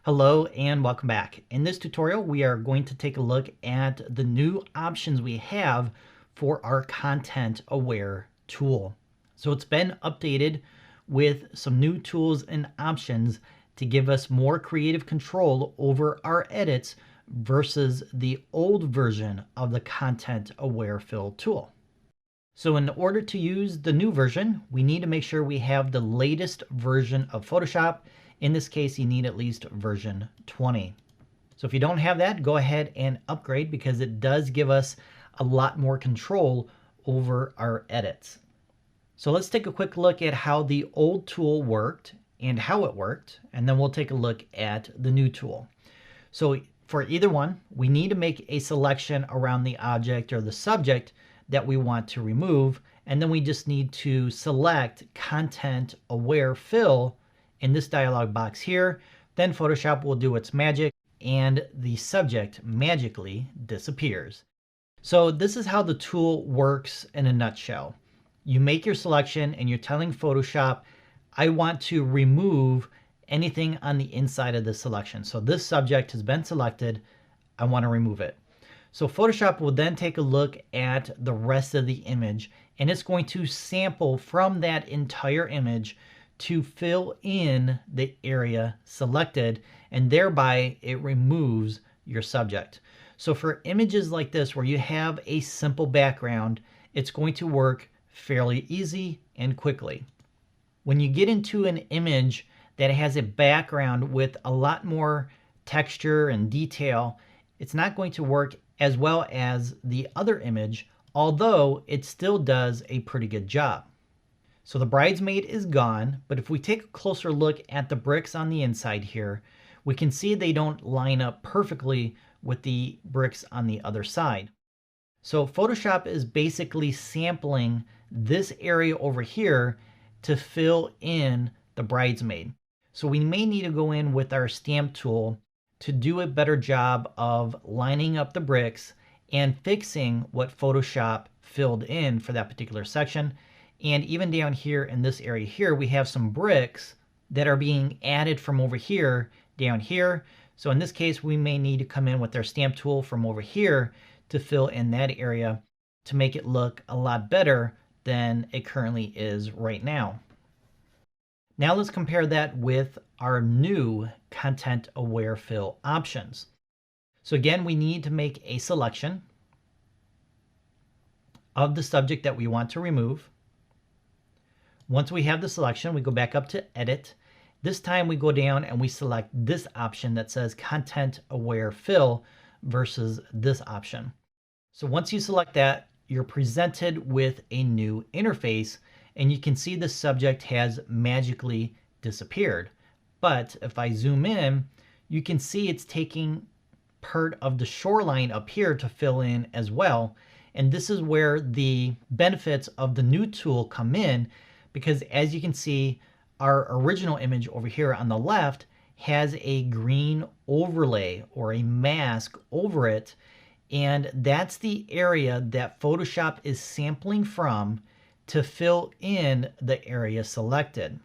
Hello and welcome back. In this tutorial, we are going to take a look at the new options we have for our content aware tool. So it's been updated with some new tools and options to give us more creative control over our edits versus the old version of the content aware fill tool. So in order to use the new version, we need to make sure we have the latest version of Photoshop. In this case, you need at least version 20. So if you don't have that, go ahead and upgrade because it does give us a lot more control over our edits. So let's take a quick look at how the old tool worked and how it worked, and then we'll take a look at the new tool. So for either one, we need to make a selection around the object or the subject that we want to remove, and then we just need to select Content Aware Fill in this dialog box here. Then Photoshop will do its magic and the subject magically disappears. So this is how the tool works in a nutshell. You make your selection and you're telling Photoshop, I want to remove anything on the inside of the selection. So this subject has been selected, I want to remove it. So Photoshop will then take a look at the rest of the image and it's going to sample from that entire image to fill in the area selected, and thereby it removes your subject. So for images like this where you have a simple background, it's going to work fairly easy and quickly. When you get into an image that has a background with a lot more texture and detail, it's not going to work as well as the other image, although it still does a pretty good job. So the bridesmaid is gone, but if we take a closer look at the bricks on the inside here, we can see they don't line up perfectly with the bricks on the other side. So Photoshop is basically sampling this area over here to fill in the bridesmaid. So we may need to go in with our stamp tool to do a better job of lining up the bricks and fixing what Photoshop filled in for that particular section. And even down here in this area here, we have some bricks that are being added from over here down here. So in this case, we may need to come in with our stamp tool from over here to fill in that area to make it look a lot better than it currently is right now. Now let's compare that with our new Content Aware Fill options. So again, we need to make a selection of the subject that we want to remove. Once we have the selection, we go back up to Edit. This time we go down and we select this option that says Content Aware Fill versus this option. So once you select that, you're presented with a new interface and you can see the subject has magically disappeared. But if I zoom in, you can see it's taking part of the shoreline up here to fill in as well. And this is where the benefits of the new tool come in, because as you can see, our original image over here on the left has a green overlay or a mask over it. And that's the area that Photoshop is sampling from to fill in the area selected.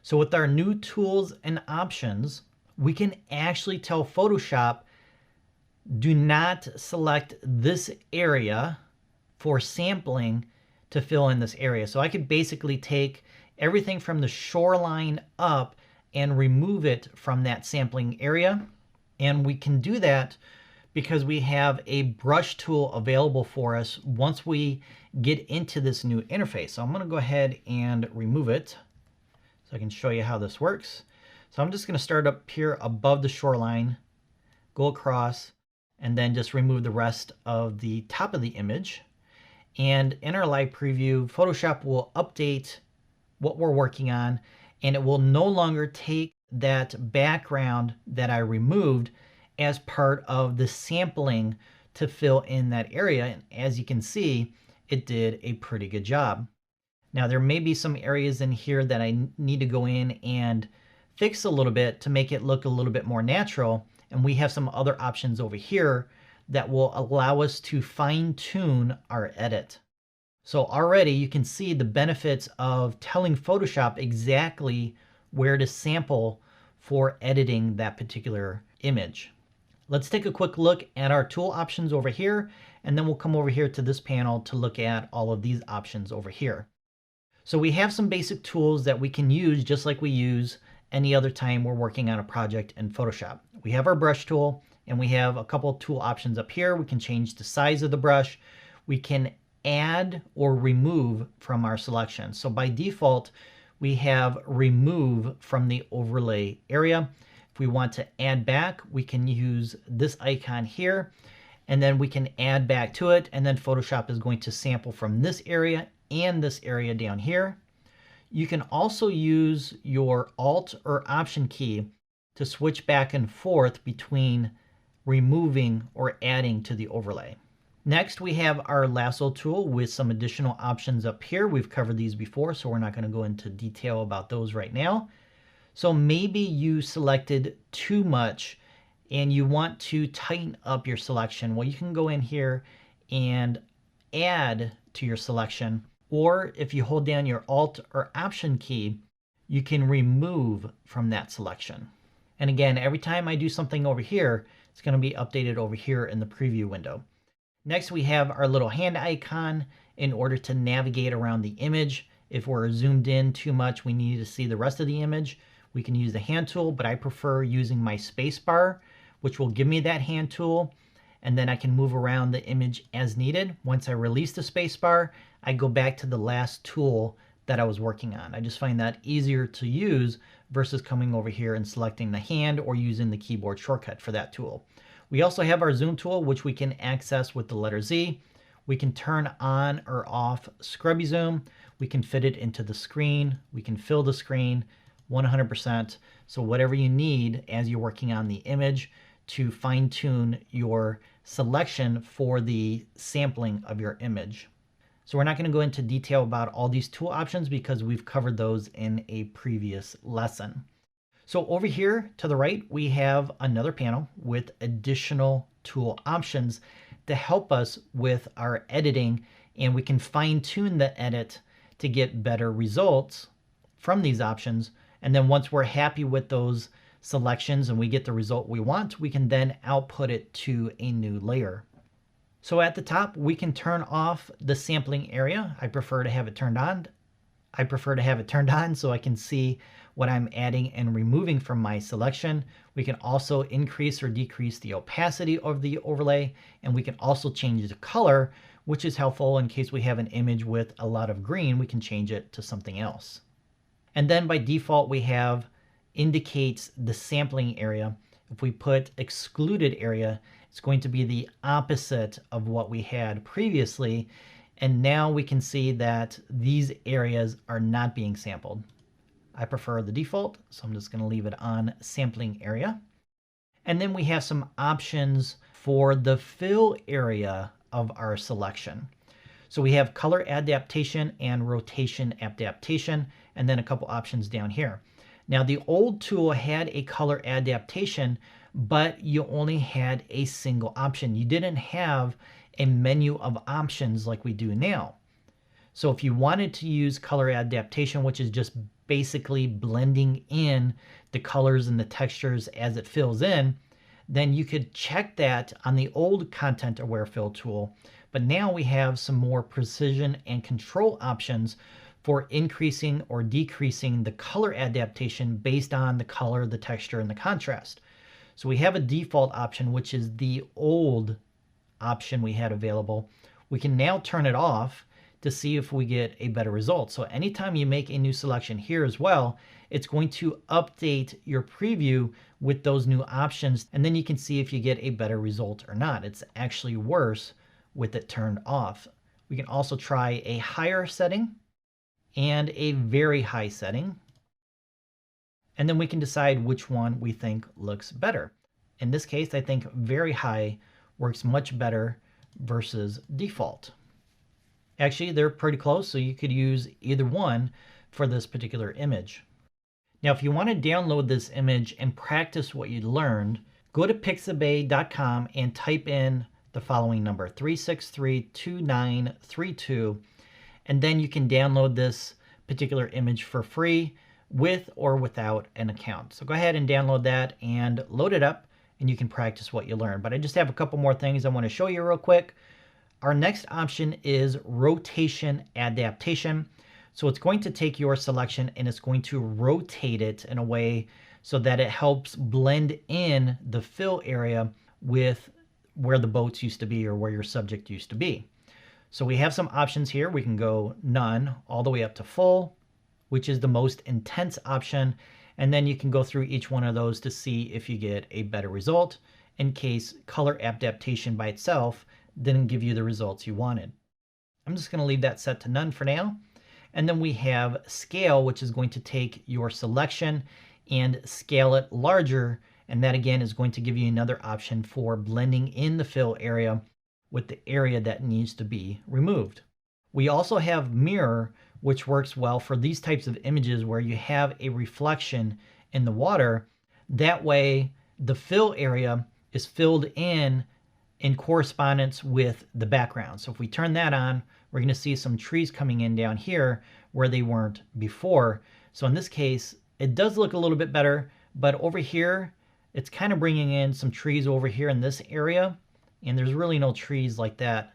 So with our new tools and options, we can actually tell Photoshop, do not select this area for sampling to fill in this area. So I could basically take everything from the shoreline up and remove it from that sampling area. And we can do that because we have a brush tool available for us once we get into this new interface. So I'm going to go ahead and remove it so I can show you how this works. So I'm just going to start up here above the shoreline, go across, and then just remove the rest of the top of the image. And in our live preview, Photoshop will update what we're working on, and it will no longer take that background that I removed as part of the sampling to fill in that area. And as you can see, it did a pretty good job. Now there may be some areas in here that I need to go in and fix a little bit to make it look a little bit more natural. And we have some other options over here that will allow us to fine tune our edit. So already you can see the benefits of telling Photoshop exactly where to sample for editing that particular image. Let's take a quick look at our tool options over here, and then we'll come over here to this panel to look at all of these options over here. So we have some basic tools that we can use just like we use any other time we're working on a project in Photoshop. We have our brush tool, and we have a couple tool options up here. We can change the size of the brush. We can add or remove from our selection. So by default, we have remove from the overlay area. If we want to add back, we can use this icon here, and then we can add back to it, and then Photoshop is going to sample from this area and this area down here. You can also use your Alt or Option key to switch back and forth between removing or adding to the overlay. Next, we have our lasso tool with some additional options up here. We've covered these before, so we're not going to go into detail about those right now. So maybe you selected too much and you want to tighten up your selection. Well, you can go in here and add to your selection, or if you hold down your Alt or Option key, you can remove from that selection. And again, every time I do something over here, it's going to be updated over here in the preview window. Next, we have our little hand icon in order to navigate around the image. If we're zoomed in too much, we need to see the rest of the image. We can use the hand tool, but I prefer using my space bar, which will give me that hand tool, and then I can move around the image as needed. Once I release the space bar, I go back to the last tool that I was working on. I just find that easier to use versus coming over here and selecting the hand or using the keyboard shortcut for that tool. We also have our zoom tool, which we can access with the letter Z. We can turn on or off scrubby zoom. We can fit it into the screen. We can fill the screen 100%. So whatever you need as you're working on the image to fine tune your selection for the sampling of your image. So we're not going to go into detail about all these tool options because we've covered those in a previous lesson. So over here to the right, we have another panel with additional tool options to help us with our editing, and we can fine tune the edit to get better results from these options. And then once we're happy with those selections and we get the result we want, we can then output it to a new layer. So at the top, we can turn off the sampling area. I prefer to have it turned on. So I can see what I'm adding and removing from my selection. We can also increase or decrease the opacity of the overlay, and we can also change the color, which is helpful in case we have an image with a lot of green. We can change it to something else. And then by default, we have indicates the sampling area. If we put excluded area, it's going to be the opposite of what we had previously. And now we can see that these areas are not being sampled. I prefer the default, so I'm just going to leave it on sampling area. And then we have some options for the fill area of our selection. So we have color adaptation and rotation adaptation, and then a couple options down here. Now the old tool had a color adaptation, but you only had a single option. You didn't have a menu of options like we do now. So if you wanted to use color adaptation, which is just basically blending in the colors and the textures as it fills in, then you could check that on the old Content Aware Fill tool. But now we have some more precision and control options for increasing or decreasing the color adaptation based on the color, the texture, and the contrast. So we have a default option, which is the old option we had available. We can now turn it off to see if we get a better result. So anytime you make a new selection here as well, it's going to update your preview with those new options, and then you can see if you get a better result or not. It's actually worse with it turned off. We can also try a higher setting and a very high setting, and then we can decide which one we think looks better. In this case, I think very high works much better versus default. Actually, they're pretty close, so you could use either one for this particular image. Now, if you want to download this image and practice what you learned, go to pixabay.com and type in the following number, 3632932, and then you can download this particular image for free with or without an account. So go ahead and download that and load it up, and you can practice what you learn. But I just have a couple more things I want to show you real quick. Our next option is rotation adaptation. So it's going to take your selection and it's going to rotate it in a way so that it helps blend in the fill area with where the boats used to be or where your subject used to be. So we have some options here. We can go none all the way up to full, which is the most intense option. And then you can go through each one of those to see if you get a better result in case color adaptation by itself didn't give you the results you wanted. I'm just going to leave that set to none for now. And then we have scale, which is going to take your selection and scale it larger. And that again is going to give you another option for blending in the fill area with the area that needs to be removed. We also have mirror, which works well for these types of images where you have a reflection in the water. That way the fill area is filled in correspondence with the background. So if we turn that on, we're going to see some trees coming in down here where they weren't before. So in this case, it does look a little bit better, but over here, it's kind of bringing in some trees over here in this area, and there's really no trees like that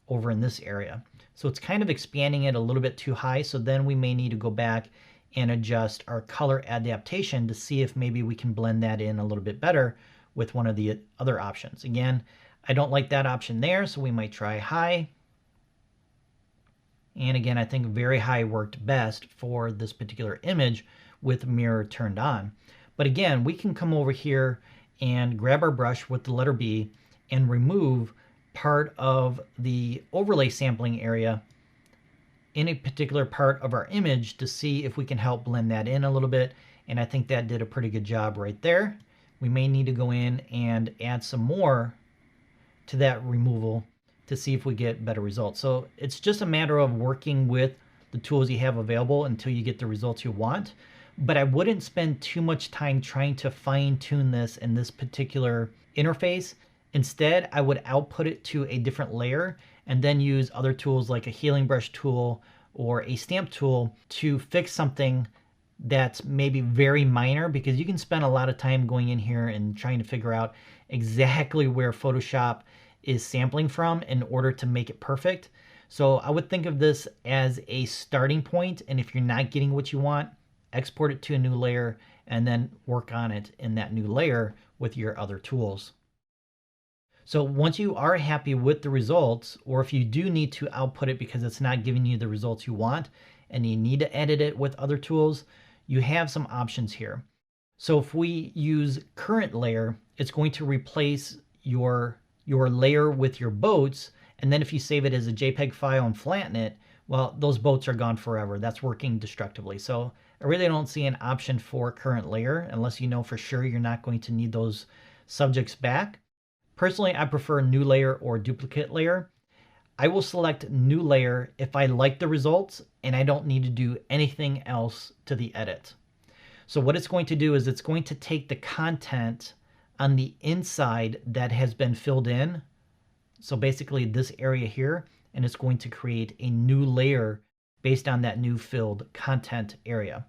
over in this area. So it's kind of expanding it a little bit too high, so then we may need to go back and adjust our color adaptation to see if maybe we can blend that in a little bit better with one of the other options. Again, I don't like that option there, so we might try high. And again, I think very high worked best for this particular image with mirror turned on. But again, we can come over here and grab our brush with the letter B and remove part of the overlay sampling area in a particular part of our image to see if we can help blend that in a little bit. And I think that did a pretty good job right there. We may need to go in and add some more to that removal to see if we get better results. So it's just a matter of working with the tools you have available until you get the results you want. But I wouldn't spend too much time trying to fine tune this in this particular interface. Instead, I would output it to a different layer and then use other tools like a healing brush tool or a stamp tool to fix something that's maybe very minor, because you can spend a lot of time going in here and trying to figure out exactly where Photoshop is sampling from in order to make it perfect. So I would think of this as a starting point, and if you're not getting what you want, export it to a new layer and then work on it in that new layer with your other tools. So once you are happy with the results, or if you do need to output it because it's not giving you the results you want and you need to edit it with other tools, you have some options here. So if we use current layer, it's going to replace your layer with your boats. And then if you save it as a JPEG file and flatten it, well, those boats are gone forever. That's working destructively. So I really don't see an option for current layer unless you know for sure you're not going to need those subjects back. Personally, I prefer new layer or duplicate layer. I will select new layer if I like the results and I don't need to do anything else to the edit. So what it's going to do is it's going to take the content on the inside that has been filled in. So basically this area here, and it's going to create a new layer based on that new filled content area.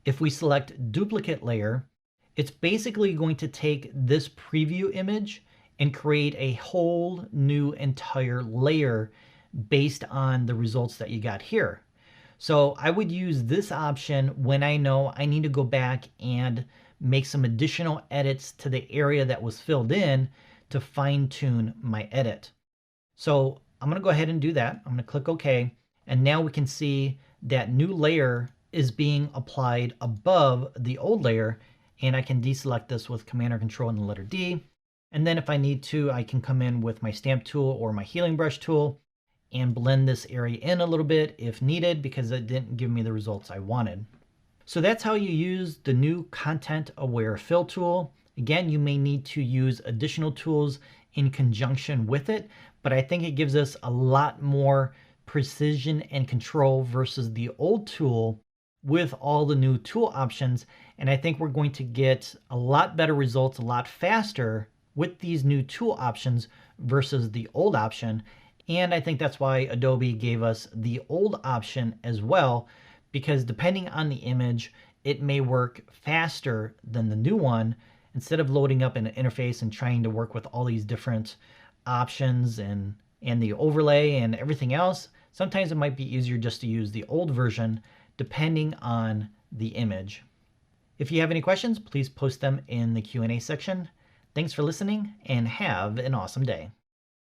If we select duplicate layer, it's basically going to take this preview image and create a whole new entire layer based on the results that you got here. So I would use this option when I know I need to go back and make some additional edits to the area that was filled in to fine tune my edit. So I'm going to go ahead and do that. I'm going to click OK. And now we can see that new layer is being applied above the old layer. And I can deselect this with Command or Control and the letter D. And then if I need to, I can come in with my stamp tool or my healing brush tool and blend this area in a little bit if needed, because it didn't give me the results I wanted. So that's how you use the new Content Aware Fill tool. Again, you may need to use additional tools in conjunction with it, but I think it gives us a lot more precision and control versus the old tool with all the new tool options. And I think we're going to get a lot better results a lot faster with these new tool options versus the old option. And I think that's why Adobe gave us the old option as well, because depending on the image it may work faster than the new one. Instead of loading up an interface and trying to work with all these different options and the overlay and everything else, sometimes it might be easier just to use the old version depending on the image. If you have any questions, please post them in the Q&A section. Thanks for listening and have an awesome day.